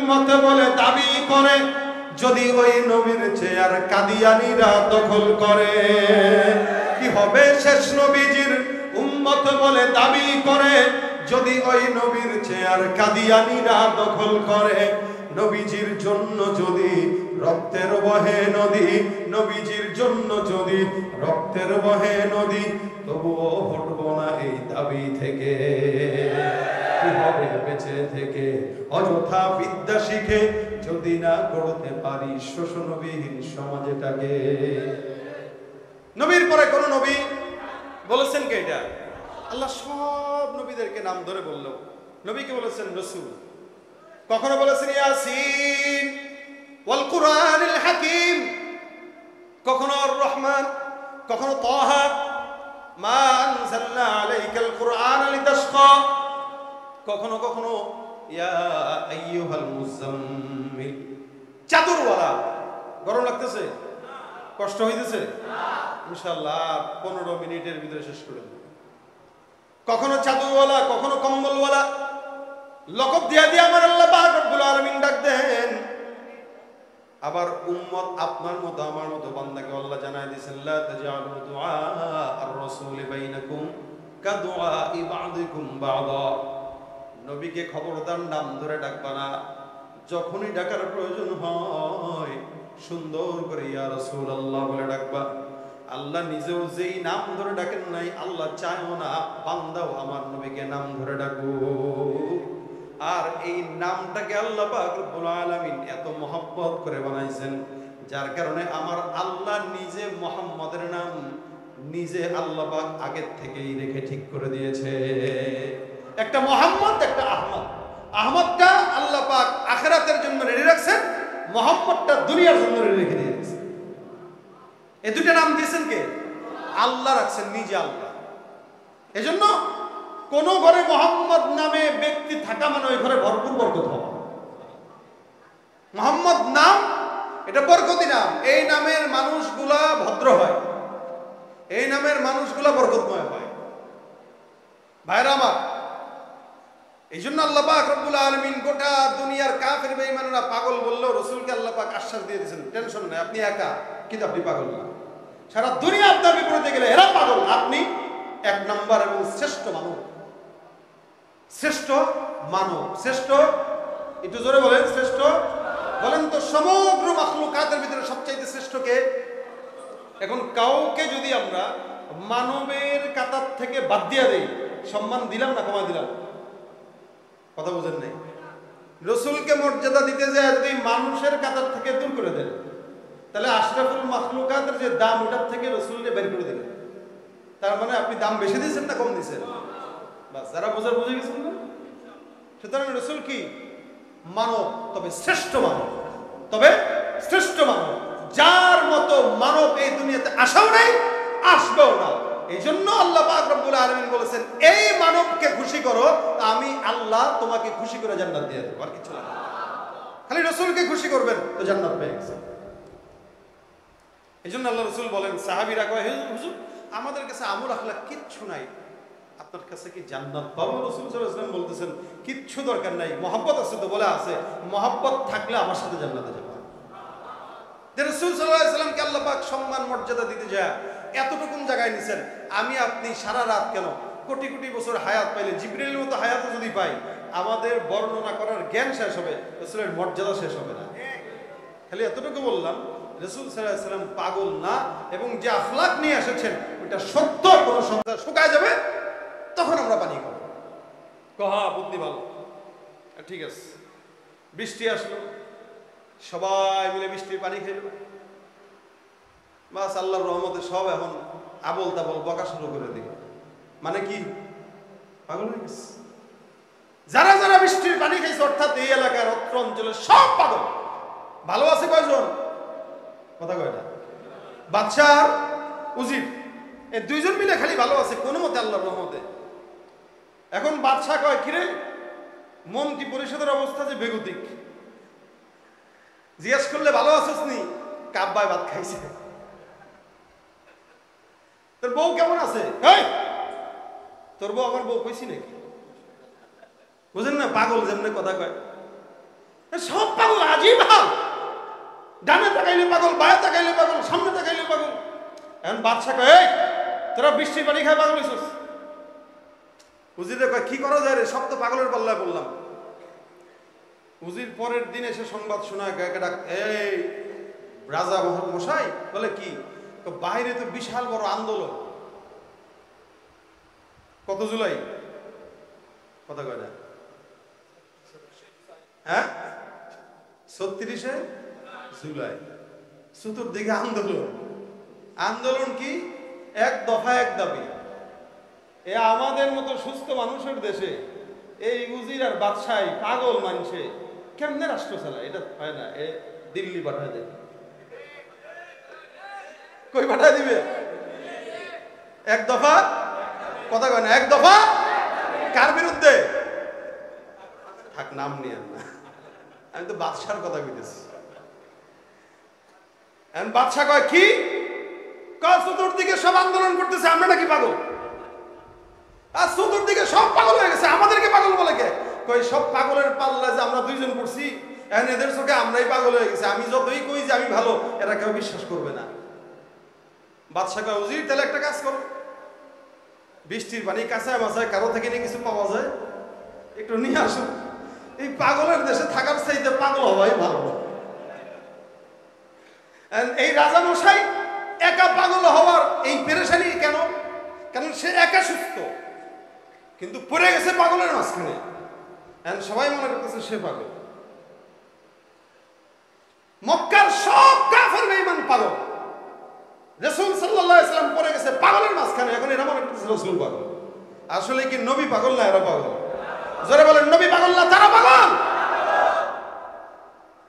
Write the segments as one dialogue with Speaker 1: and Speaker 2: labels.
Speaker 1: উম্মত বলে দাবি করে, যদি ওই নবীর চেয়ার কাদিয়ানীরা দখল করে। কি হবে শেষ নবীজির উম্মত বলে দাবি করে, যদি ওই নবীর চেয়ার কাদিয়ানীরা দখল করে। নবীজির জন্য যদি রক্তের বহে নদী, নবীজির জন্য যদি রক্তের বহে নদী, তবুও হটবো না এই দাবি থেকে। কি হবে বেঁচে থেকে অযথা বিদ্যা শিখে, যদি না করতে পারি শোষণবিহীন সমাজটাকে। নবীর পরে কোন নবী বলেছেন কে? এটা আল্লাহ সব নবীদেরকে নাম ধরে বলল। নবীকে বলেছেন রাসূল, কখনো বলেছেন ইয়াসিন ওয়াল কুরআনিল হাকিম, কখনো আর রহমান, কখনো তাহা, মা আনজালনা আলাইকাল কুরআনা লিতাশকা, কখনো কখনো ইয়া আইয়ুহাল মুজাম্মিল। চাদরওয়ালা। গরম লাগতেছে? কষ্ট হইতেছে? ইনশাআল্লাহ 15 মিনিটের ভিতরে শেষ করে দেব। কখনো চাদরওয়ালা, কখনো কম্বলওয়ালা, লকব দিয়া দিয়া আমার আল্লাহ পাক রব্বুল আলামিন ডাক দেন। আবার উম্মত আপনার মতো আমার মতো বান্দাকে আল্লাহ জানায় দিয়েছেন, লা তাজআলু দুআ আর-রাসূল বাইনাকুম কাদুআ বা'দিকুম বা'দা। নবীকে খবরদার নাম ধরে ডাকবা না, যখনই ডাকার প্রয়োজন হয় সুন্দর করে ইয়া রাসূলুল্লাহ বলে ডাকবা। আল্লাহ নিজেও যেই নাম ধরে ডাকেন নাই, আল্লাহ চায়ও না বান্দাও আমার নবীকে নাম ধরে ডাকুক। আর এই নামটাকে আল্লাহ পাক রব্বুল আলামিন এত মহব্বত করে বানাইছেন, যার কারণে আমার আল্লাহ নিজে মুহাম্মদের নাম নিজে আল্লাহ পাক আগের থেকেই রেখে ঠিক করে দিয়েছে। একটা মুহাম্মদ, একটা আহমদ। আহমদটা আল্লাহ পাক আখিরাতের জন্য রেডি রাখছেন, মুহাম্মদটা দুনিয়ার জন্য রেডি রেখে দিয়েছেন। এই দুটো নাম দিয়েছেন কে? আল্লাহ রাখছেন, নিজে আল্লাহ। এজন্য কোন ঘরে মুহাম্মদ নামে ব্যক্তি থাকা মানে ওই ঘরে ভরপুর বরকত হওয়া। মুহাম্মদ নাম এটা বরকতি নাম। এই নামের মানুষগুলা ভদ্র হয়, এই নামের মানুষগুলা বরকতময় হয়। ভাইরা আমার, এই জন্য আল্লাহ পাক রব্বুল আলামিন গোটা দুনিয়ার কাফির বেঈমানরা পাগল বললেও রাসূলকে আল্লাহ পাক আশ্বাস দিয়ে দিয়েছেন, টেনশন নাই, আপনি একা, কিন্তু আপনি পাগল না। সারা দুনিয়া আপনার বিপরীতে গেলে এরা পাগল, আপনি এক নাম্বার এবং শ্রেষ্ঠ মানব। শ্রেষ্ঠ মানব, শ্রেষ্ঠ, একটু জোরে বলেন, শ্রেষ্ঠ বলেন তো। সমগ্র মাখলুকাতের ভিতরে সবচাইতে শ্রেষ্ঠ কে? এখন কাউকে যদি আমরা মানবের কাতার থেকে বাদ দিয়ে দেই, সম্মান দিলাম না কমা দিলাম? কথা বুঝেন নাই? রসুলকে মর্যাদা দিতে যায় যদি মানুষের কাতার থেকে দূর করে দেন, তাহলে আশরাফুল মাখলুকাতের যে দাম, ওটার থেকে রসুলকে বের করে দিলেন। তার মানে আপনি দাম বেশি দিয়েছেন না কম দিয়েছেন? বাস, যারা বোঝার বুঝে গেছেন না? সুতরাং রসুল কি মানব, তবে শ্রেষ্ঠ মানব, তবে শ্রেষ্ঠ মানব, যার মতো মানব এই দুনিয়াতে আসাও নাই, আসবেও না। এই জন্য আল্লাহ পাক রব্বুল আলামিন বলেছেন, এই মানবকে খুশি করো, আমি আল্লাহ তোমাকে খুশি করে জান্নাত দিয়ে দেব। আর কিছু না, খালি রসুলকে খুশি করবেন তো জান্নাত পেয়ে গেছেন। এই জন্য আল্লাহ রসুল বলেন, সাহাবীরা কয়, হুজুর আমাদের কাছে আমল আখলাক কিচ্ছু নাই, আপনার কাছে কি জান্নাত পাবো? রাসূল সাল্লাল্লাহু আলাইহি ওয়াসাল্লাম বলতেছেন, কিচ্ছু দরকার নাই, মহব্বত আছে তো বলে আছে, মহব্বত থাকলে আমার সাথে জান্নাতে যাবে। যে রাসূল সাল্লাল্লাহু আলাইহি ওয়াসাল্লামকে আল্লাহ পাক সম্মান মর্যাদা দিতে যায় এতটুকুন জায়গায় নিছেন, আমি আপনি সারা রাত কেন কোটি কোটি বছর হায়াত পাইলে, জিবরিলের মতো হায়াত যদি পাই, আমাদের বর্ণনা করার জ্ঞান শেষ হবে, রাসূলের মর্যাদা শেষ হবে না। খালি এতটুকু বললাম, রাসূল সাল্লাল্লাহু আলাইহি ওয়াসাল্লাম পাগল না, এবং যে আখলাক নিয়ে এসেছেন ওটা সত্য। কোন সংসার শুকায় যাবে তখন আমরা পানি খাবো, কহা বুদ্ধি ভালো, ঠিক আছে। বৃষ্টি আসলো, সবাই মিলে বৃষ্টির পানি খেলো, বাস আল্লাহর রহমতে সব এখন আবল তাবল বকা শুরু করে দিল। মানে কি? পাগল হয়ে গেছে। যারা যারা বৃষ্টির পানি খাইছে, অর্থাৎ এই এলাকার অত্র অঞ্চলের সব পাগল। ভালো আছে কয়জন? কথা কয় না, বাদশা আর উজির, এই দুইজন মিলে খালি ভালো আছে কোনো মতে আল্লাহর রহমতে। এখন বাদশা কয়, কিরে মন্ত্রী পরিষদের অবস্থা যে বেগতিক, জিজ্ঞেস করলে ভালো আছিস নি? কাব্বায় ভাত খাইছে। তোর বউ কেমন আছে? তোর বউ আমার বউ কইছি নাকি? বুঝেন না, পাগল যেমনি কথা কয়। সব পাগল, আজীব হাল। ডানে তাকাইলে পাগল, বায়ে তাকাইলে পাগল, সামনে তাকাইলে পাগল। এখন বাদশা কয়, এই তোরা বৃষ্টির পানি খায় পাগল হইছিস? উজিরে কয়, কি করা যায় রে, সব তো পাগলের পাল্লায় বললাম। উজির পরের দিন এসে সংবাদ শোনায়, এই রাজা মশাই বলে কি, বাইরে তো বিশাল বড় আন্দোলন। কত জুলাই? কথা কয় না? হ্যাঁ, ৩৬শে জুলাই। চতুর্দিকে আন্দোলন। আন্দোলন কি? এক দফা এক দাবি। এ আমাদের মতো সুস্থ মানুষের দেশে এই উজির আর বাদশাহী পাগল মানুষে কেমনে রাষ্ট্র চালায়? এটা হয় না। এ দিল্লি পাঠায় দেয়। কই পাঠায় দিবে? এক দফা। কথা কয় না? এক দফা। কার বিরুদ্ধে? থাক, নাম নিয়ে না, আমি তো বাদশার কথা কইতেছি। বাদশা কয় কি? চতুর্দিকে সব আন্দোলন করতেছে, আমরা নাকি পাগল? আর চতুর্দিকে সব পাগল হয়ে গেছে, আমাদেরকে পাগল বলে কে? কই সব পাগলের পাল্লা যে আমরা দুইজন পড়ছি, এখন এদের চোখে আমরাই পাগল হয়ে গেছি। আমি যতই কই যে আমি ভালো, এরা কেউ বিশ্বাস করবে না। বাদশা কয়, উজির তাহলে একটা কাজ করো, বৃষ্টির পানি কাঁচায় মাচায় কারো থেকে নিয়ে কিছু পাওয়া যায়, একটু নিয়ে আসো। এই পাগলের দেশে থাকার চাইতে পাগল হওয়াই ভালো। এই রাজা মশাই একা পাগল হওয়ার এই পেরেশানি কেন? কারণ সে একা সুস্থ, কিন্তু পড়ে গেছে পাগলের মাঝখানে। সবাই মনে করতেছে সে পাগল। মক্কার সব কাফের বেঈমান পাগল। রাসূল সাল্লাল্লাহু আলাইহি ওয়াসাল্লাম পড়ে গেছে পাগলের মাঝখানে, এখন এরা মনে করতেছে রাসূল পাগল। আসলে কি নবী পাগল না এরা পাগল? জোরে বলেন, নবী পাগল না তারা পাগল।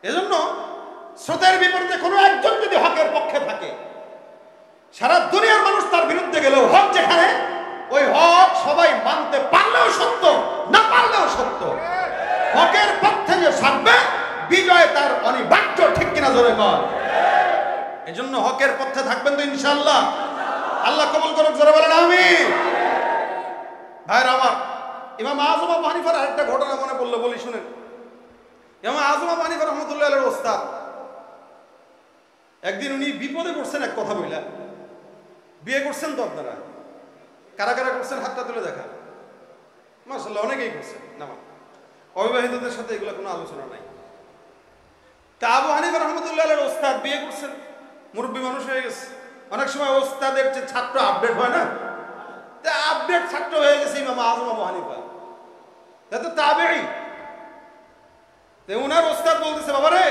Speaker 1: এজন্য স্রোতের বিপরীতে কোনো একজন যদি হকের পক্ষে থাকে, সারা দুনিয়ার মানুষ তার বিরুদ্ধে গেলেও হক যেখানে, ওই হক সবাই মানতে পারলেও সত্য, না পারলেও সত্য। হকের পক্ষে যে থাকবে, বিজয় তার অনিবার্য। ঠিক কিনা জোরে বল? এজন্য হকের পক্ষে থাকবেন তো ইনশাআল্লাহ? আল্লাহ কবুল করুক, জোরে বলেন আমিন। ভাইরা আমার, ইমাম আযম আবু হানিফার আরেকটা ঘটনা মনে পড়লো, বলি শুনেন। ইমাম আযম আবু হানিফা রাহমাতুল্লাহ আলাইহির ওস্তাদ, একদিন উনি বিপদে পড়ছেন এক কথা বইলা। বিয়ে করছেন তো আপনারা? কারা কারা করছেন হাতটা তুলে দেখা। মাশাআল্লাহ, অনেকেই করছেন। না, অবিবাহিতদের সাথে এগুলো কোনো আলোচনা নাই। তা আবু হানিফা রাহমাতুল্লাহ আলাইহির ওস্তাদ বিয়ে করছেন, মুরব্বী মানুষ হয়ে গেছে। অনেক সময় ওস্তাদের যে ছাত্র আপডেট হয় না, তা আপডেট ছাত্র হয়ে গেছে ইমাম আযম আবু হানিফা। তা তো তাবেঈ। উনার ওস্তাদ বলতেছে, বাবারে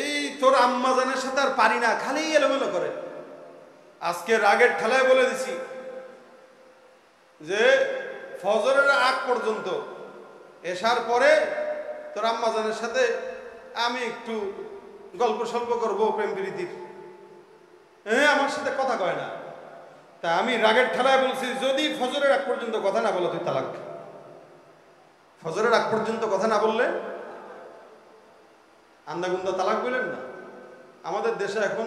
Speaker 1: এই তোর আম্মা জানের সাথে আর পারি না, খালি এলোমেলো করে। আজকে রাগের ঠেলায় বলে দিছি যে ফজরের আগ পর্যন্ত, এশার পরে তোর আম্মা জানের সাথে আমি একটু গল্প সল্প করবো, প্রেম প্রীতির। আমার সাথে কথা কয় না। তা আমি রাগের ঠেলায় বলছি, যদি ফজরের আগ পর্যন্ত কথা না বলো তুই তালাক। ফজরের আগ পর্যন্ত কথা না বললে আন্দাগুন্দা তালাক বললেন না। আমাদের দেশে এখন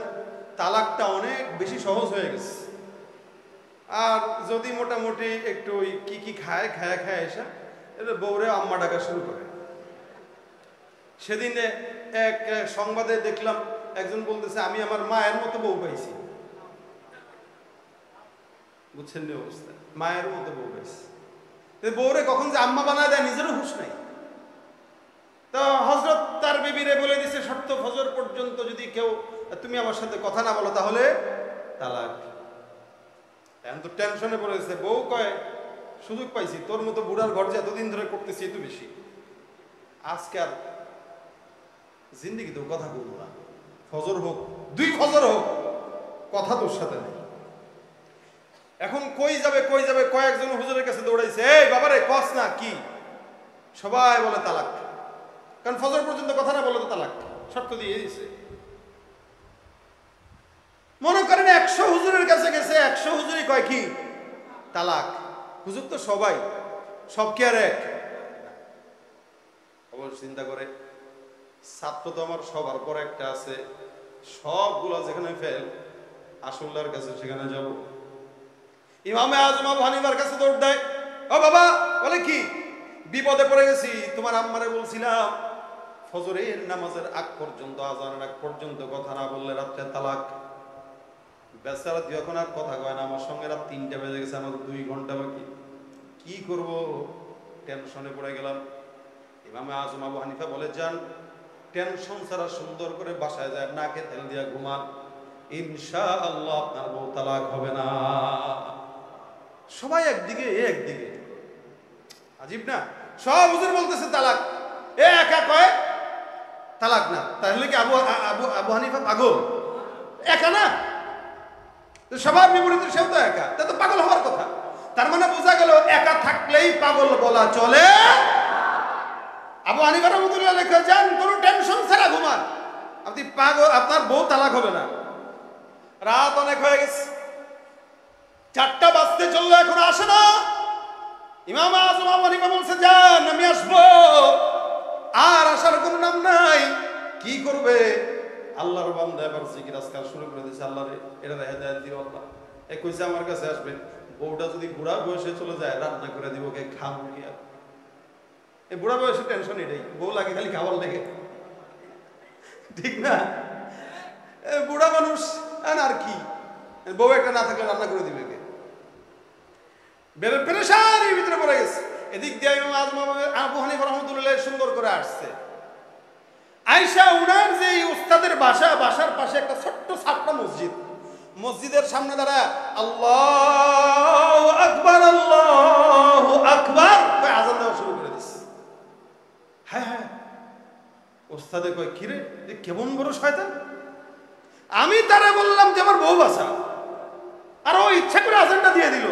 Speaker 1: তালাকটা অনেক বেশি সহজ হয়ে গেছে। আর যদি মোটামুটি একটু ওই কি খায় এসে এটা বউরে আম্মা ডাকা শুরু করে। সেদিনে এক সংবাদে দেখলাম একজন বলতেছে, আমি আমার মায়ের মতো বউ পাইছি। বুঝছেন নি অবস্থা? মায়ের মতো বউ পাইছি। বউরে কখন যে আম্মা বানায় দেয় নিজেরও হুঁশ নাই। তো হযরত তার বিবিরে বলে দিছে, শর্ত ফজর পর্যন্ত যদি কেউ তুমি আমার সাথে কথা না বলো তাহলে তালাক। এখন তো টেনশনে পড়েছে। বউ কয়, সুযোগ পাইছি, তোর মতো বুড়ার ঘর যে এতদিন ধরে করতেছি একটু বেশি, আজকে আর জিন্দিগিতেও কথা বলবো না। ফজর হোক, 2 ফজর হোক, কথা তোর সাথে নেই। এখন কই যাবে কয়েকজন হুজুরের কাছে দৌড়াইছে, এই বাবারে কস না কি? সবাই বলে তালাক। কারণ ফজর পর্যন্ত কথা না বলে তো তালাক, শর্ত দিয়ে দিছে। মনে করেন 100 হুজুরের কাছে গেছে, 100 হুজুরই কয় কি? তালাক। হুজুর তো সবাই, সব কি আর এক? অবশ্য চিন্তা করে, ছাত্র তো আমার সবার পর একটা আছে, সবগুলো যেখানে ফেল, আসল্লাহর কাছে সেখানে যাব। ইমামে আযম আবু হানিফার কাছে দৌড় দেয়। ও বাবা, বলে কি? বিপদে পড়ে গেছি, তোমার আম্মারে বলছিলাম ফজরের নামাজের আগ পর্যন্ত, আজানের আগ পর্যন্ত কথা না বললে রাত্রে তালাক। বেচারা যখন আর কথা কয় না, আমার সঙ্গে রাত 3টা বেজে গেছে, আমার 2 ঘন্টা বাকি, কি করব, টেনশনে পড়ে গেলাম। ইমামে আজম আবু হানিফা বলে, যান টেনশন ছাড়া সুন্দর করে বাসায় যায়, নাকে তেল দিয়া ঘুমান, ইনশাআল্লাহ আপনার বউ তালাক হবে না। সবাই একদিকে একদিকে, আজীব না? সব হুজুর বলতেছে তালাক, এ একা কয় তালাক না, তাহলে কি আবু হানিফা পাগল? একা না, সবার বিপরীতে সেও তো একা, তা তো পাগল হওয়ার কথা। তার মানে বোঝা গেল একা থাকলেই পাগল বলা চলে। আবু হানিফা রাহমাতুল্লাহ লেখা, যান কোনো টেনশন ছাড়া ঘুমান, আপনি পাগল, আপনার বউ তালাক হবে না। রাত অনেক হয়ে গেছে, 4টা বাজতে চললো, এখন আসে না। ইমাম আজম আবু হানিফা বলছে, যান আমি আসবো, আর আসার কোনো নাম নাই। কি করবে? আল্লাহর বান্দা এবার জিকির আজকাল শুরু করে দিয়েছে, আল্লাহ রে এটা হেদায়েত দিও আল্লাহ। এ কইছে আমার কাছে আসবে, বউটা যদি বুড়া বয়সে চলে যায়, রান্না করে দিব, কে খাবো কি? আর এই বুড়া বয়সে টেনশন এটাই, বউ লাগে খালি খাবার লেগে, ঠিক না? বুড়া মানুষ আর কি, বউ একটা না থাকলে রান্না করে দিবে কে? পেরেশানির ভিতরে পড়ে গেছে। এদিক দিয়ে ইমাম আজম আবু হানিফা রাহমাতুল্লাহ সুন্দর করে আসছে। আয়েশা উনার যে উস্তাদের বাসার পাশে একটা ছোট্ট ছাপটা মসজিদ, মসজিদের সামনে দাঁড়ায় আল্লাহু আকবার আল্লাহু আকবার কয় আযান দেওয়া শুরু করে দিছে। হ্যাঁ হ্যাঁ, উস্তাদে কয়, কিরে কেমন বড় শয়তান। আমি তারে বললাম যে আমার বউ বাঁচা, আর ও ইচ্ছা করে আযানটা দিয়ে দিল,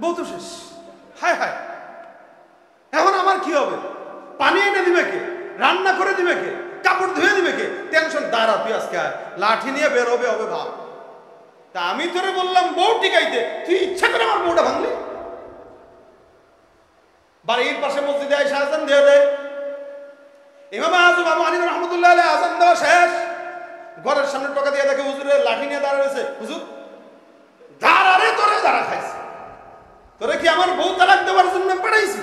Speaker 1: বউ তো শেষ। হায় হায়, এখন আমার কি হবে? পানি এনে দিবে কে? রান্না করে দিবে কে? কাপড় ধুয়ে দিবে কে? টেনশন। দাঁড়া তুই আজকে লাঠি নিয়ে বের হবে ভাব। তা আমি তোরে বললাম বউ টিকাইতে, তুই ইচ্ছা করে আমার বউটা ভাঙলি। বাড়ির পাশে মসজিদে এসে আযান দিয়ে দেয়। ইমাম আজম আবু হানিফা রাহমাতুল্লাহ আলাইহি আযান দেওয়া শেষ, ঘরের সামনে টাকা দিয়ে দেখে হুজুরের লাঠি নিয়ে দাঁড়া রয়েছে। হুজুর দাঁড়া রে, তোরে দাঁড়া খাইছে, তোরে কি আমার বউ তালাক দেওয়ার জন্য পাঠাইছি?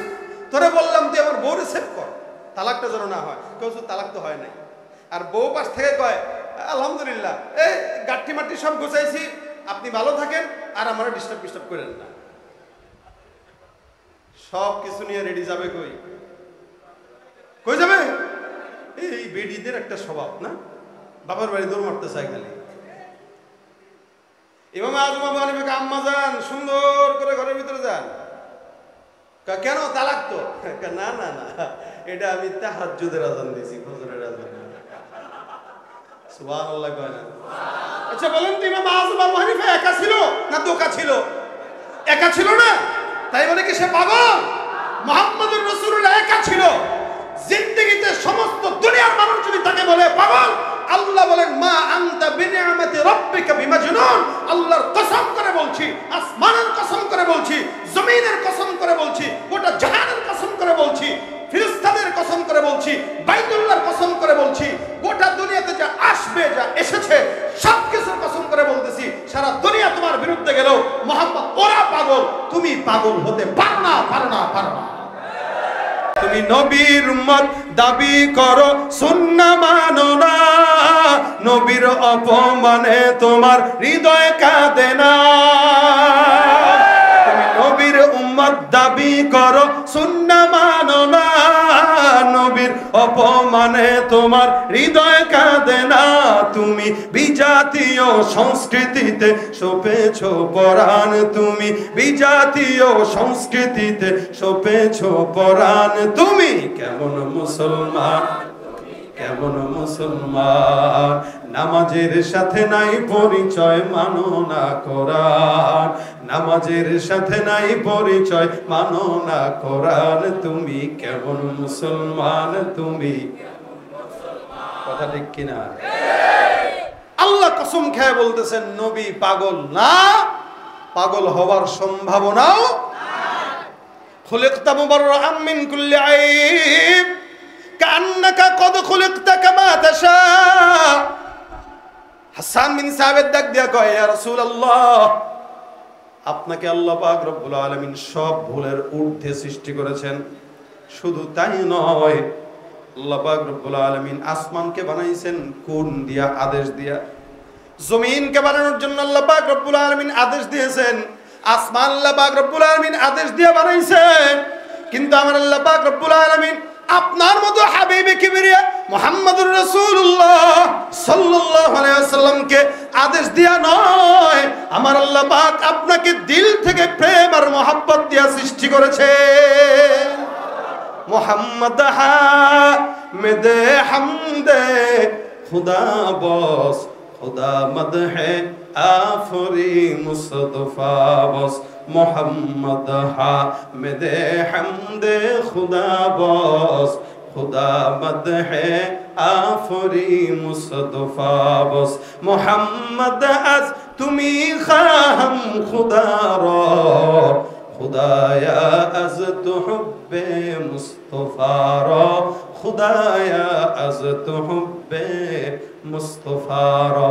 Speaker 1: তোরে বললাম তুই আমার বউরে সেভ কর, তালাকটা যেন না হয়। কেউ তালাক তো হয় নাই। আর বউ পাশ থেকে কয়, আলহামদুলিল্লাহ, এই গাঠি মাটি সব গোছাইছি, আপনি ভালো থাকেন, আর আমার ডিস্টার্ব করেন না। সব কিছু নিয়ে রেডি যাবে কই? কই যাবে? এই বেডিদের একটা স্বভাব না, বাবার বাড়ি দৌড় মারতে চায় খালি। ইমাম আজম আবু হানিফা, আম্মা যান সুন্দর করে ঘরের ভিতরে যান। কেন? তালাক তো? না না না, এটা আমি তাহাজ্জুদের আযান দিয়েছি, ফজরের আযান। সুবহানাল্লাহ কয় না? আচ্ছা বলেন তো, ইমাম আজম আবু হানিফা একা ছিল না দোকা ছিল? একা ছিল না, তাই বলে কি সে পাগল? মুহাম্মদুর রাসূলুল্লাহ একা ছিল। জিন্দেগিতে সমস্ত দুনিয়ার মানুষ যদি তাকে বলে পাগল, আল্লাহ বলেন মা আনতা বিনিআমাতি রাব্বিকা বিমাজনুন। আল্লাহর কসম করে বলছি, আসমানের কসম করে বলছি, জমিনের কসম করে বলছি, গোটা জাহানের কসম করে বলছি, ফেরেশতাদের কসম করে বলছি, বাইতুল্লাহর কসম করে বলছি, গোটা দুনিয়াতে যা আসবে যা এসেছে সবকিছুর কসম করে বলতেছি, সারা দুনিয়া তোমার বিরুদ্ধে গেলেও মুহাম্মদ ওরা পাগল, তুমি পাগল হতে পারো না, পারো না, পারো না। তুমি নবীর উম্মত দাবি করো, সুন্নাহ মানো না, নবীর অপমানে তোমার হৃদয় কাঁদে না। তুমি নবীর উম্মত দাবি করো, সুন্নাহ মানো না, নবীর অপমানে তোমার হৃদয় কাঁদে না। তুমি বিজাতীয় সংস্কৃতিতে সপেছো পরাণ, তুমি বিজাতীয় সংস্কৃতিতে সপেছো পরাণ। তুমি কেমন মুসলমান, কেমন মুসলমান, নামাজের সাথে নাই পরিচয়, মানো না কোরআন, নামাজের সাথে নাই পরিচয়, মানো না কোরআন। তুমি কেমন মুসলমান, তুমি কথা ঠিক কিনা? আল্লাহ কসম খেয়ে বলতেছেন নবী পাগল না, পাগল হওয়ার সম্ভাবনাও। খুলিকতা মুবাররাআম মিন কুল্লি আইব কান্নাকা কদ খুলিকতা কামা তাশা। হাসান বিন সাবিত ডাক দিয়া কয়, ইয়া রাসূলুল্লাহ, আপনাকে আল্লাহ পাক রব্বুল আলামিন সব ভুলের ঊর্ধ্বে সৃষ্টি করেছেন। শুধু তাই নয়, আল্লাহ পাক রব্বুল আলামিন আসমানকে বানাইছেন কোন দিয়া? আদেশ দিয়া। জমিনকে বানানোর জন্য আল্লাহ পাক রব্বুল আলামিন আদেশ দিয়েছেন, আসমান আল্লাহ পাক রব্বুল আলামিন আদেশ দিয়ে বানাইছেন। কিন্তু আমার আল্লাহ পাক রব্বুল আলামিন আপনার মতো হাবিবে কিবরিয়া মুহাম্মদুর রাসূলুল্লাহ সাল্লাল্লাহু আলাইহি ওয়াসাল্লামকে আদেশ দিয়া নয়, আমার আল্লাহ পাক আপনাকে দিল থেকে প্রেম আর মহব্বত দিয়া সৃষ্টি করেছে। মুহাম্মদ হামিদে হামদে খুদা বস, খুদা মদহে আফরি মুস্তফা বস। মোহাম্মদ হামিদে হামদে খুদা বস, খুদা মদহে আফরি মুস্তফা বস। মোহাম্মদ আজ তুমি খাহাম খুদা রা, খুদায়া আজ তো হুব্বে মুস্তফা রা, খুদায়া আজ তো হুব্বে মুস্তফা রা।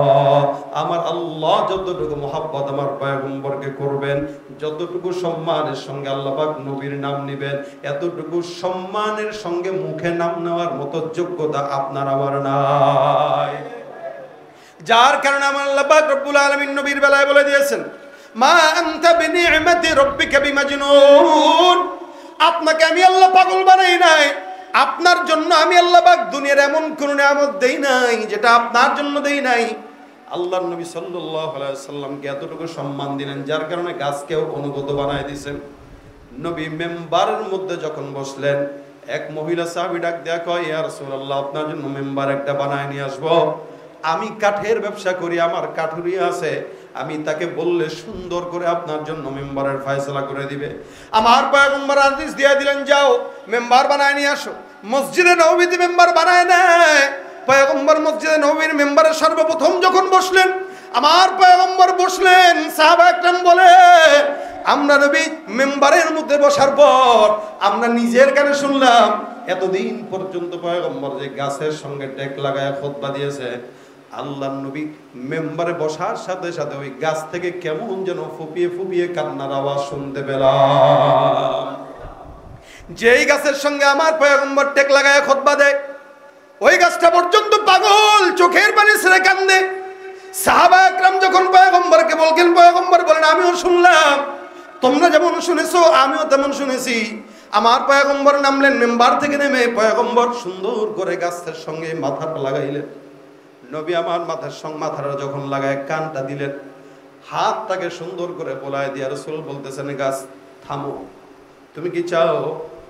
Speaker 1: আমার আল্লাহ যতটুকু মহব্বত আমার পয়গম্বরকে করবেন, যতটুকু সম্মানের সঙ্গে আল্লাহ পাক নবীর নাম নেবেন, এতটুকু সম্মানের সঙ্গে মুখে নাম নেওয়ার মতো যোগ্যতা আপনার আমার নাই। যার কারণে আমার আল্লাহ পাক রব্বুল আলামিন নবীর বেলায় বলে দিয়েছেন, মা আনতা বিনি'মাতি রাব্বিকা বিমাজনুন। আপনাকে আমি আল্লাহ পাগল বানাই নাই, আপনার জন্য আমি আল্লাহ পাক দুনিয়ার এমন কোন নিয়ামত দেই নাই যেটা আপনার জন্য দেই নাই। আল্লাহর নবী সাল্লাল্লাহু আলাইহি সাল্লামকে এতটুকু সম্মান দিলেন, যার কারণে গাছকেও অনুগত বানায় দিয়েছেন। নবী মেম্বারের মধ্যে যখন বসলেন, এক মহিলা সাহাবী ডাক দেয়া কয়, ইয়া রাসূলুল্লাহ, আপনার জন্য মেম্বার একটা বানায় নিয়ে আসবো। আমি কাঠের ব্যবসা করি, আমার কাঠুরি আছে, আমি তাকে বললে সুন্দর করে আপনার জন্য মেম্বারের ফয়সালা করে দিবে। আমার পয়গম্বর আদেশ দিয়ে দিলেন, যাও মেম্বার বানায় নিয়ে আসো। মসজিদে নববীতে মেম্বার বানায় নেয়। পয়গম্বর মসজিদে নববীর মেম্বারে সর্বপ্রথম যখন বসলেন, আমার পয়গম্বর বসলেন, সাহাবা একরাম বলে, আমরা নবী মেম্বারের মধ্যে বসার পর আমরা নিজের কানে শুনলাম এতদিন পর্যন্ত পয়গম্বর যে গাছের সঙ্গে টেক লাগায় খুতবা দিয়েছে, আল্লাহর নবী মেম্বারে বসার সাথে সাথে ওই গাছ থেকে কেমন যেন ফুপিয়ে ফুপিয়ে কান্নার আওয়াজ শুনতে পেলাম। যেই গাছের সঙ্গে আমার পয়গম্বর টেক লাগায় খুতবা দেয়, ওই গাছটা পর্যন্ত পাগল, চোখের পানি ছেড়ে কান্দে। সাহাবা একরাম যখন পয়গম্বরকে বললেন, পয়গম্বর বলেন, আমিও শুনলাম, তোমরা যেমন শুনেছো আমিও তেমন শুনেছি। আমার পয়গম্বর নামলেন, মেম্বার থেকে নেমে পয়গম্বর সুন্দর করে গাছের সঙ্গে মাথাটা লাগাইলেন। নবী আমার মাথাটা যখন লাগায় কানটা দিলেন, হাতটাকে সুন্দর করে বোলায় দিয়া রাসূল বলতেছেন, গাছ থামো, তুমি কি চাও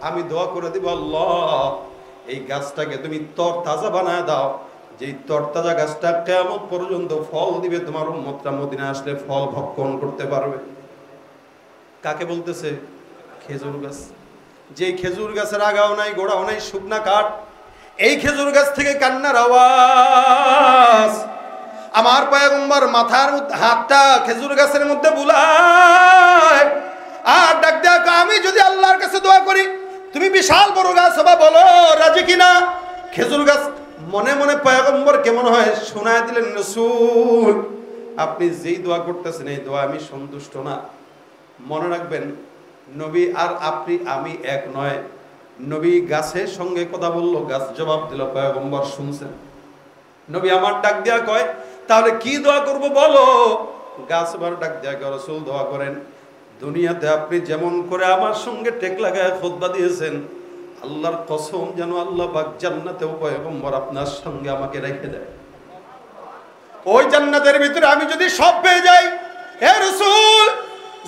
Speaker 1: আমি দোয়া করে দিব, আল্লাহ এই গাছটাকে তুমি তরতাজা বানায় দাও, যেই তরতাজা গাছটা কিয়ামত পর্যন্ত ফল দিবে, তোমার উম্মতরা মদিনা আসলে ফল ভক্ষণ করতে পারবে। কাকে বলতেছে? খেজুর গাছ। যেই খেজুর গাছের আগাও নাই, গোড়াও নাই, শুকনা কাঠ, এই খেজুর গাছ থেকে কান্নার আওয়াজ। আমার পয়গম্বর মাথার হাতটা খেজুর গাছের মধ্যে বুলায় আর ডাক দেয়া, আমি যদি আল্লাহর কাছে দোয়া করি তুমি বিশাল বড় গাছ হবা, বলো রাজি কিনা? খেজুর গাছ মনে মনে পয়গম্বর কেমন হয় শোনায় দিলেন, রাসূল আপনি যেই দোয়া করতেছেন এই দোয়া আমি সন্তুষ্ট না। মনে রাখবেন, নবী আর আপনি আমি এক নয়। নবী গাছের সঙ্গে কথা বললো, গাছ জবাব দিল, পয়গম্বর শুনছেন। নবী আমার ডাক দেয়া কয়, তাহলে কি দোয়া করব বলো? গাছ আবার ডাক দেয়া কয়, রাসূল দোয়া করেন, দুনিয়াতে আপনি যেমন করে আমার সঙ্গে টেক লাগায় খুতবা দিয়েছেন, আল্লাহর কসম যেন আল্লাহ পাক জান্নাতেও পয়গম্বর আপনার সঙ্গে আমাকে রেখে দেয়। ওই জান্নাতের ভিতরে আমি যদি সব পেয়ে যাই, হে রাসূল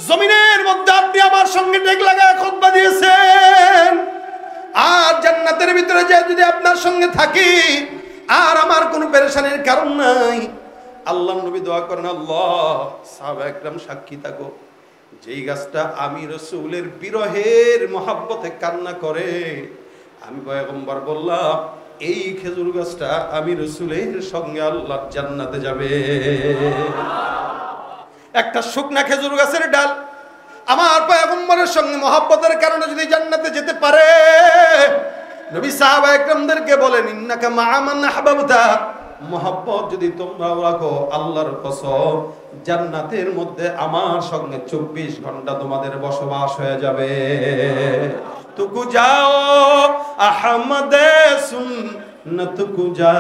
Speaker 1: জমিনের মধ্যে আপনি আমার সঙ্গে টেক লাগায় খুতবা দিয়েছেন, আর জান্নাতের ভিতরে যে যদি আপনার সঙ্গে থাকি আর আমার কোনো পেরেশানির কারণ নাই। আল্লাহর নবী দোয়া করেন, আল্লাহ সাহাবা একরাম সাক্ষী থাকো, যেই গাছটা আমি রাসূলের বিরহের মহব্বতে কান্না করে, আমি পয়গম্বর বললাম এই খেজুর গাছটা আমি রাসূলের সঙ্গে আল্লাহর জান্নাতে যাবে। একটা শুকনা খেজুর গাছের ডাল আমার পয়গম্বরের সঙ্গে মহব্বতের কারণে যদি জান্নাতে যেতে পারে, নবী সাহাবা একরামদেরকে বলেন, ইন্নাকা মা'a মান আহবাবতা, মহব্বত যদি তোমরা রাখো, আল্লাহর কসম জান্নাতের মধ্যে আমার সঙ্গে 24 ঘন্টা তোমাদের বসবাস হয়ে যাবে। तुकु जाओ अहमद सुन्नत कुजा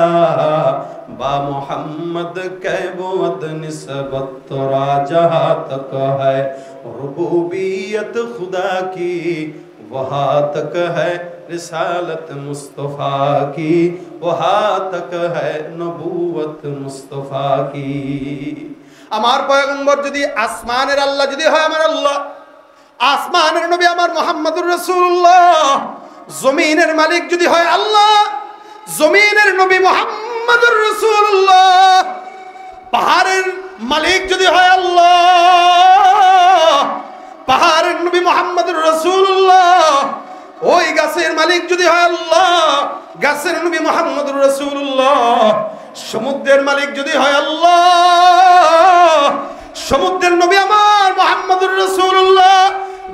Speaker 1: बा मोहम्मद कैबुद निस्बत तोरा जहाँ तक है रुबूबियत खुदा की वहाँ तक है रिसालत मुस्तफा की वहाँ तक है नबूवत मुस्तफा की। আমার পয়গম্বর যদি আসমানের আল্লাহ যদি হয় আমার আল্লাহ, আসমানের নবী আমার মুহাম্মদুর রাসূলুল্লাহ, জমিনের মালিক যদি হয় আল্লাহ, জমিনের নবী মুহাম্মদুর রাসূলুল্লাহ, পাহাড়ের মালিক যদি হয় আল্লাহ, পাহাড়ের নবী মুহাম্মদুর রাসূলুল্লাহ, ওই গাছের মালিক যদি হয় আল্লাহ, গাছের নবী মুহাম্মদুর রাসূলুল্লাহ, সমুদ্রের মালিক যদি হয় আল্লাহ, সমুদ্রের নবী আমার মুহাম্মদুর রাসূলুল্লাহ,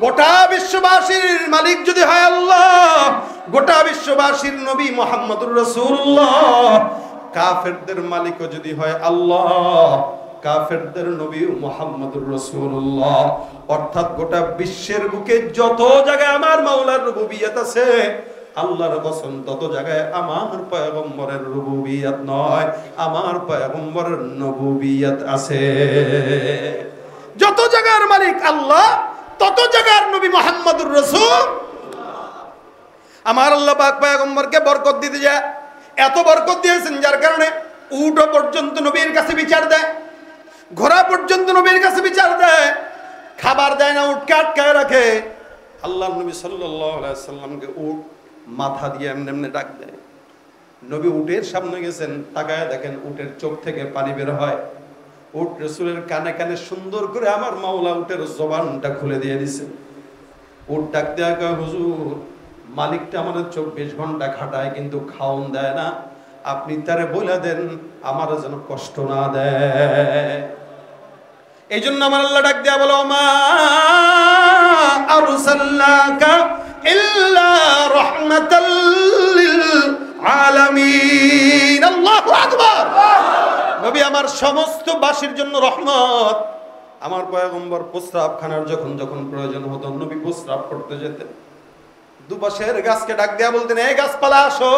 Speaker 1: গোটা বিশ্ববাসীর মালিক যদি হয় আল্লাহ, গোটা বিশ্ববাসীর নবী মুহাম্মদুর রাসূলুল্লাহ, কাফেরদের মালিকও যদি হয় আল্লাহ, কাফেরদের নবী মুহাম্মদুর রাসূলুল্লাহ, অর্থাৎ গোটা বিশ্বের বুকে যত জায়গায় আমার মাওলার রুবুবিয়ত আছে, আল্লাহর কসম তত জায়গায় আমার পয়গম্বরের রুবুবিয়ত নয়, আমার পয়গম্বরের নবুবিয়ত আছে। যত জায়গার মালিক আল্লাহ, তত জায়গার নবী মুহাম্মদুর রাসূল। আমার আল্লাহ পাক পয়গম্বরকে বরকত দিতে যায়, এত বরকত দিয়েছেন যার কারণে উট পর্যন্ত নবীর কাছে বিচার দেয়, ঘোড়া পর্যন্ত নবীর কাছে বিচার দেয়, খাবার দেয় না, উটকে আটকায় রাখে। আল্লাহর নবী সাল্লাল্লাহু আলাইহি সাল্লামকে উট মাথা দিয়ে এমনি এমনি ডাক দেয়। নবী উটের সামনে গেছেন, তাকায় দেখেন উটের চোখ থেকে পানি বের হয়। উট রাসূলের কানে কানে সুন্দর করে আমার মাওলা উটের জবানটা খুলে দিয়ে দিয়েছে। উট ডাক দেয়া কয়, হুজুর মালিকটা আমাদের 24 ঘন্টা খাটায় কিন্তু খাওন দেয় না, আপনি তারে বলে দেন আমার যেন কষ্ট না দেয়। এই জন্য আমার আল্লাহ ডাক দেয়া বলো, মা আরসালনাকা ইল্লা রাহমাতাল লিল আলামিন। আল্লাহু আকবার। নবী আমার সমস্ত বাসীর জন্য রহমত। আমার পয়গম্বর প্রস্রাবখানার যখন যখন প্রয়োজন হতো নবী প্রস্রাব করতে যেতেন, দুপাশের গাছকে ডাক দেয়া বলতেন, এই গাছপালা আসো।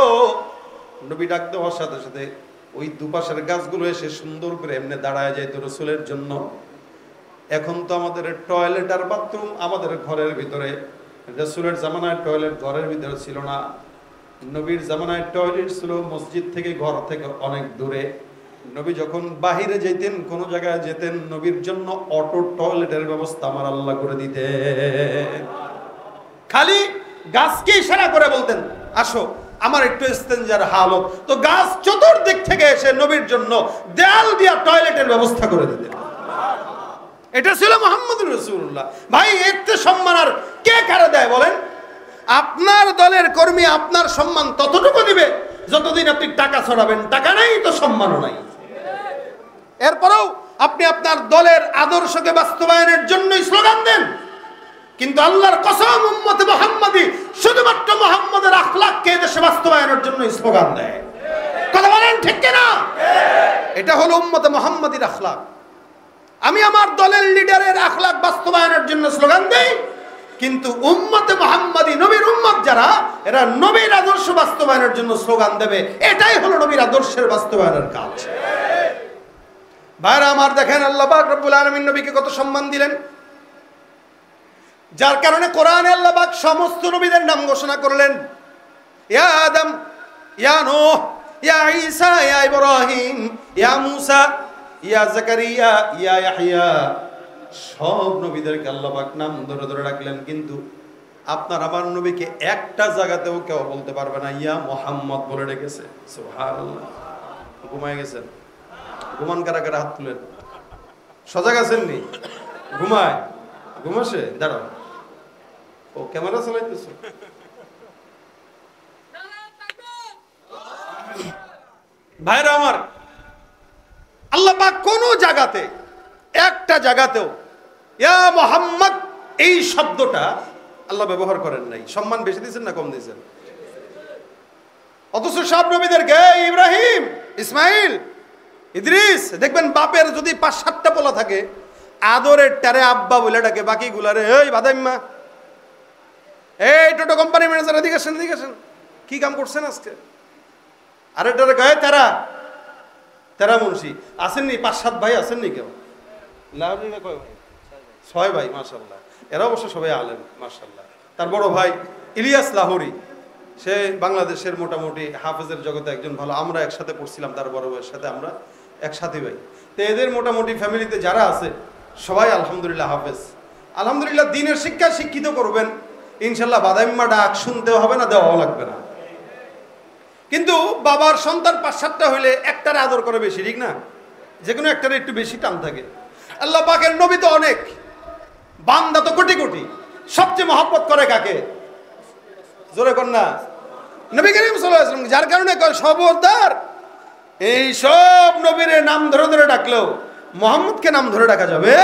Speaker 1: নবী ডাক দেওয়ার সাথে সাথে ওই দুপাশের গাছগুলো এসে সুন্দর করে এমনি দাঁড়ায় যেত রাসূলের জন্য। এখন তো আমাদের টয়লেট আর বাথরুম আমাদের ঘরের ভিতরে, রাসূলের জামানায় টয়লেট ঘরের ভিতরে ছিল না। নবীর জামানায় টয়লেট ছিল মসজিদ থেকে, ঘর থেকে অনেক দূরে। নবী যখন বাহিরে যেতেন, কোন জায়গায় যেতেন, নবীর জন্য অটো টয়লেটের ব্যবস্থা আমার আল্লাহ করে দিতেন। খালি গাছকে ইশারা করে বলতেন, আসো আমার একটু ইস্তেঞ্জার হালত, তো গাছ চতুর্দিক থেকে এসে নবীর জন্য দেয়াল দিয়া টয়লেটের ব্যবস্থা করে দিতেন। এটা ছিল মুহাম্মদুর রাসূলুল্লাহ। ভাই এতে সম্মান আর কে কারে দেয় বলেন? আপনার দলের কর্মী আপনার সম্মান ততটুকু দিবে যতদিন আপনি টাকা ছড়াবেন, টাকা নাই তো সম্মানও নাই। এরপরেও আপনি আপনার দলের আদর্শকে বাস্তবায়নের জন্যই স্লোগান দেন, কিন্তু আল্লাহর কসম উম্মতে মুহাম্মাদি শুধুমাত্র মুহাম্মদের আখলাককে দেশে বাস্তবায়নের জন্যই স্লোগান দেয়। কথা বলেন ঠিক কিনা? এটা হলো উম্মতে মুহাম্মাদির আখলাক। আমি আমার দলের লিডারের আখলাক বাস্তবায়নের জন্য স্লোগান দেই, কিন্তু উম্মতে মুহাম্মাদি নবীর উম্মত যারা, এরা নবীর আদর্শ বাস্তবায়নের জন্য স্লোগান দেবে। এটাই হলো নবীর আদর্শের বাস্তবায়নের কাজ। ভাইরা আমার, দেখেন আল্লাহ পাক রব্বুল আলামিন নবীকে কত সম্মান দিলেন, যার কারণে কোরআনে আল্লাহ পাক সমস্ত নবীদের নাম ঘোষণা করলেন। ইয়া আদম, ইয়া নূহ, ইয়া ঈসা, ইয়া ইব্রাহিম, ইয়া মূসা, ইয়া জাকারিয়া, ইয়া ইয়াহইয়া, সব নবীদেরকে আল্লাহ পাক নাম ধরে ধরে ডাকলেন। কিন্তু আপনার আমার নবীকে একটা জায়গাতেও কেউ বলতে পারবে না ইয়া মুহাম্মদ বলে ডেকেছে। সুবহানাল্লাহ। ঘুমায় গেছেন? ঘুমান কারা কারা হাত তুলেন। সজাগ আছেন নি? ঘুমায়? ঘুমাসে? দাঁড়াও, ও ক্যামেরা চালাইতেছে। ভাইরা আমার, আল্লাহ পাক কোন জায়গাতে, একটা জায়গাতেও ইয়া মুহাম্মদ এই শব্দটা আল্লাহ ব্যবহার করেন নাই। সম্মান বেশি দিয়েছেন না কম দিয়েছেন? অথচ সব নবীদেরকে ইব্রাহিম, ইসমাইল, ইদ্রিস, দেখবেন বাপের যদি 5-7টা পোলা থাকে, আদরের টারে আব্বা বলে ডাকে, বাকি গুলারে এই বাদাইম্মা। এই টোটো কোম্পানি ম্যানেজার এদিকে আসেন, কি কাম করছেন আজকে? আরেকটারে গায়ে তেরা মুন্সি আসেননি, 5-7 ভাই আসেননি কেউ? লাউরিনা কয় ভাই? 6 ভাই, মাশাআল্লাহ। এরা অবশ্য সবাই আলেম, মাশাআল্লাহ। তার বড় ভাই ইলিয়াস লাহোরি, সে বাংলাদেশের মোটামুটি হাফেজের জগতে একজন ভালো। আমরা একসাথে পড়ছিলাম তার বড় ভাইয়ের সাথে, আমরা একসাথে ভাই। তো এদের মোটামুটি ফ্যামিলিতে যারা আছে সবাই আলহামদুলিল্লাহ হাফেজ। আলহামদুলিল্লাহ দিনের শিক্ষা শিক্ষিত করবেন ইনশাল্লাহ। বাদাইম্মা ডাক শুনতেও হবে না, দেওয়াও লাগবে না। কিন্তু বাবার সন্তান 5-7টা হইলে একটারে আদর করে বেশি, ঠিক না? যে কোনো একটারে একটু বেশি টান থাকে। আল্লাহ পাকের নবী তো অনেক, বান্দা তো কোটি কোটি, সবচেয়ে মহব্বত করে কাকে? জোরে কর না, নবী করিম সাল্লাল্লাহু আলাইহি ওয়াসাল্লাম। যার কারণে কয় খবরদার, এই সব নবীর নাম ধরে ধরে ডাকলেও মুহাম্মদকে নাম ধরে ডাকা যাবে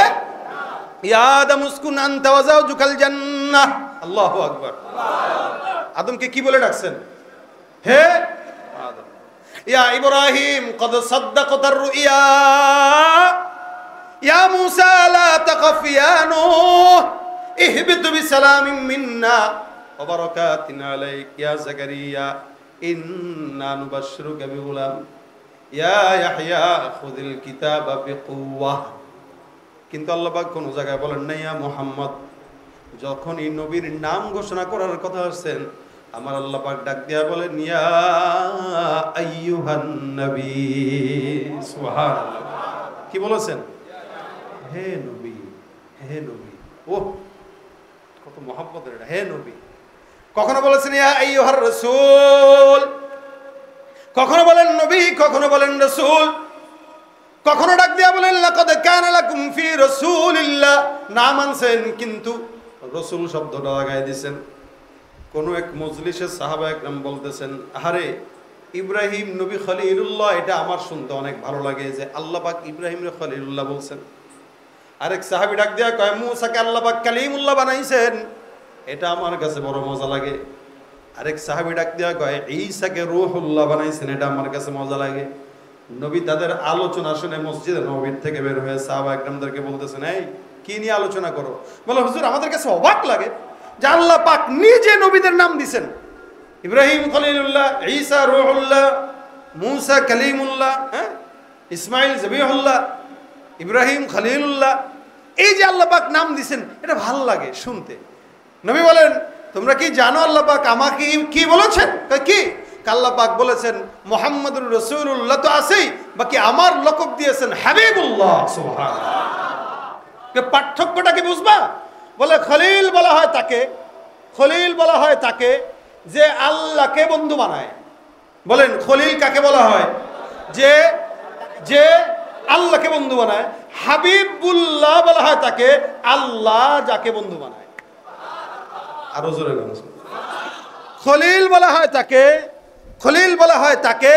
Speaker 1: ইয়া আদম উসকুন আনতা ওয়া যাওজুকাল জান্নাহ। আল্লাহু আকবার। আদমকে কি বলে ডাকছেন? হে আদম। ইয়া ইব্রাহিম কদ সাদ্দাকতার রুইয়া, ইয়া মূসা লা তাখাফ ইয়া নূহ ইহবিত বিসালামিন মিন্না ওয়া বারাকাতিন আলাইক ইয়া যাকারিয়া ইন্না নুবাশশিরুকা বিগুলাম ইয়া ইয়াহইয়া খুযিল কিতাবা বিকুওয়া। কিন্তু আল্লাহ পাক কোন জায়গায় বলেন না ইয়া মুহাম্মদ। যখন এই নবীর নাম ঘোষণা করার কথা আসছেন, আমার আল্লাহ পাক ডাক দিয়া বলেন ইয়া আইয়ুহান নবী। সুবহানাল্লাহ। কি বলেছেন? হে নবী, হে নবী। ও কত মহব্বতের এটা, হে নবী। কখনো বলেছেন ইয়া আইয়ুহার রাসূল, কখনো বলেন নবী, কখনো বলেন রাসূল, কখনো ডাক দিয়া বলেন লাকাদ কানা লাকুম ফি রাসূলিল্লাহ। নাম আনছেন কিন্তু রাসূল শব্দটা লাগাই দিয়েছেন। কোন এক মজলিসে সাহাবা একরাম বলতেছেন, আরে ইব্রাহিম নবী খলিলুল্লাহ, এটা আমার শুনতে অনেক ভালো লাগে যে আল্লাহ পাক ইব্রাহিমরে খলিলুল্লাহ বলছেন। আরেক সাহাবী ডাক দিয়া কয় মূসাকে আল্লাহ পাক কালিমুল্লাহ বানাইছেন, এটা আমার কাছে বড় মজা লাগে। আরেক সাহাবী ডাক দিয়া কয় ঈসাকে রূহুল্লাহ বানাইছেন, এটা আমার কাছে মজা লাগে। নবী তাদের আলোচনা শুনে মসজিদে নববীর থেকে বের হয়ে সাহাবা একরামদেরকে বলতেছেন, এই কি নিয়ে আলোচনা করো? বলে হুজুর আমাদের কাছে অবাক লাগে যে আল্লাহ পাক নিজে নবীদের নাম দিছেন, ইব্রাহিম খলিলুল্লাহ, ঈসা রূহুল্লাহ, মূসা কালিমুল্লাহ, ইসমাইল জবিহুল্লাহ, ইব্রাহিম খলিলুল্লাহ। এই যে আল্লাহ পাক নাম দিছেন, এটা ভালো লাগে শুনতে। নবী বলেন তোমরা কি জানো আল্লাহ পাক আমাকে কি বলেছেন? কি? আল্লাহ পাক বলেছেন মুহাম্মাদুর রাসূলুল্লাহ তো আছেই, বাকি আমার লকব দিয়েছেন হাবিবুল্লাহ। সুবহানাল্লাহ। পার্থক্যটা কি বুঝবা? বলে খলিল বলা হয় তাকে, খলিল বলা হয় তাকে যে আল্লাহকে বন্ধু বানায়। বলেন খলিল কাকে বলা হয়? যে যে আল্লাহকে বন্ধু বানায়। হাবিবুল্লাহ বলা হয় তাকে আল্লাহ যাকে বন্ধু বানায়। আরো জোরে বলুন। খলিল বলা হয় তাকে, খলিল বলা হয় তাকে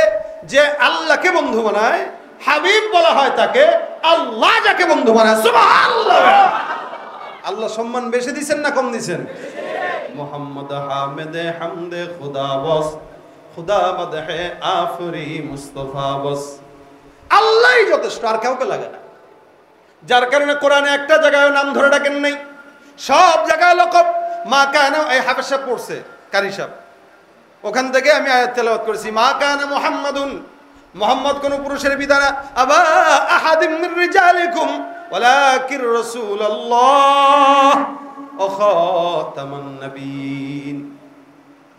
Speaker 1: যে আল্লাহকে বন্ধু বানায়। হাবিব বলা হয় তাকে আল্লাহ যাকে বন্ধু বানায়। সুবহানাল্লাহ। আল্লাহ সম্মান বেশি দিবেন না কম দিবেন? মুহাম্মদ হামিদে হামদে খুদা বস, খুদা মদহে আফরি মুস্তাফা বস। আল্লাহই যথেষ্ট, আর কাউকে লাগে না। যার কারণে কোরআনে একটা জায়গায় নাম ধরে ডাকেন নাই, সব জায়গায় লকব। মা কানা, এই হাফেজ সাহেব পড়ছে, কারি সাহেব, ওখান থেকে আমি আয়াত তেলাওয়াত করেছি। মা কানা মুহাম্মাদুন, মুহাম্মদ কোন পুরুষের পিতা না, আবা আহাদিম মির রিজালিকুম ওয়ালাকির রাসূলুল্লাহ ওয়া খাতামান নবিয়্যিন।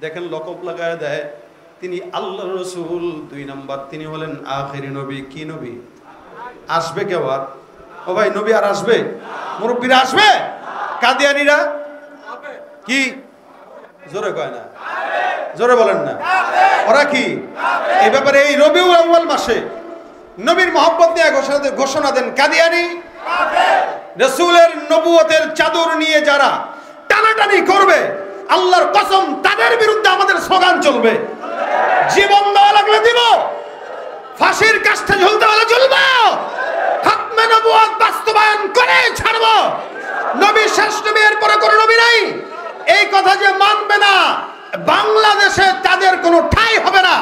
Speaker 1: দেখেন লকব লাগায় দেয়, তিনি আল্লাহর রাসূল। 2 নাম্বার তিনি হলেন আখেরি নবী। কি নবী? আসবে কেউ আর? ও ভাই নবী আর আসবে? মুরব্বীরা আসবে? কাদিয়ানীরা কি জোরে কয় না? জোরে বলেন না। ওরা কি এই ব্যাপারে এই রবিউল আউয়াল মাসে নবীর মহব্বত নিয়ে ঘোষণা দেন কাদিয়ানী। রাসূলের নবুয়তের চাদর নিয়ে যারা টানাটানি করবে, আল্লাহর কসম তাদের বিরুদ্ধে আমাদের স্লোগান চলবে। জীবন দেওয়া লাগলে দিব, ফাঁসির কাষ্ঠে ঝুলতে হলে ঝুলবো, খাতমে নবুয়ত বাস্তবায়ন করে ছাড়বো। নবী শেষ নবী, এর পরে কোনো নবী নাই। এই কথা যে মানবে না, বাংলাদেশে তাদের কোনো ঠাঁই হবে না।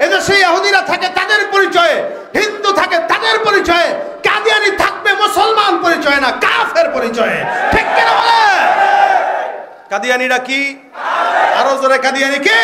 Speaker 1: এদেশে ইহুদিরা থাকে তাদের পরিচয়ে, হিন্দু থাকে তাদের পরিচয়ে, কাদিয়ানী থাকবে মুসলমান পরিচয়ে না, কাফের পরিচয়ে। ঠিক কিনা বলে? কাদিয়ানীরা কি? আরো জোরে কাদিয়ানি কে?